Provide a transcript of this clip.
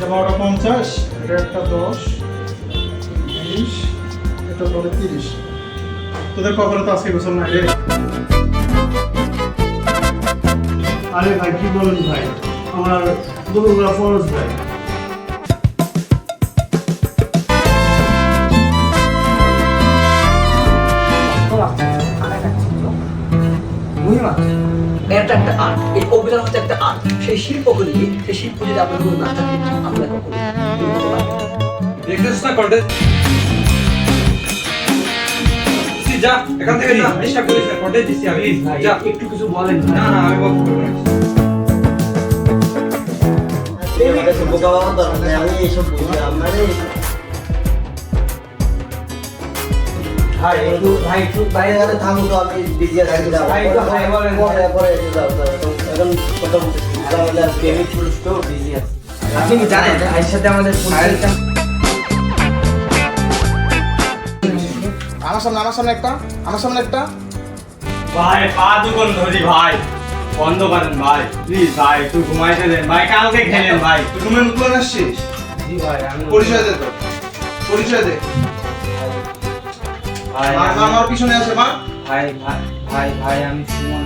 12:50, এটা একটা 10, 20, এটা ধরে 30। তোদের কপালে তো আজকে গোসল নাই রে। আরে ভাই কি বলেন ভাই, আমার দুপুরবেলা ফরজ ভাই। এটা একটা আর্ট, এই অভিনয় হচ্ছে একটা আর্ট। সেই শিল্পকে নিয়ে সেই শিল্প যদি আপনার কোনো না থাকে আমরা কখনো দেখতেছ না করতে যা এখান থেকে যা ডিস্টার্ব করিস না করতে দিছি আমি যা একটু কিছু বলেন না না আমি বলতে পারবো না আমি এইসব বুঝলাম মানে ভাই একটু বাইরে গেলে থামো তো, আমি বিজি আছি। ভাই একটু হাই বলেন। পরে এসে যাও এখন কথা বলতেছি, তাহলে গেমিং পুরুষ তো বিজি আছে। আপনি কি জানেন ভাইয়ের সাথে আমাদের আমার সামনে একটা ভাই পা দুকন ধরি ভাই বন্ধ করেন ভাই প্লিজ ভাই একটু ঘুমাইতে দেন ভাই কালকে খেলেন ভাই তুমি নতুন আসছিস? জি ভাই আমি পরিচয় দে তো, পরিচয় দে। ভাই আমার পিছনে আছে মা। ভাই ভাই ভাই ভাই আমি সুমন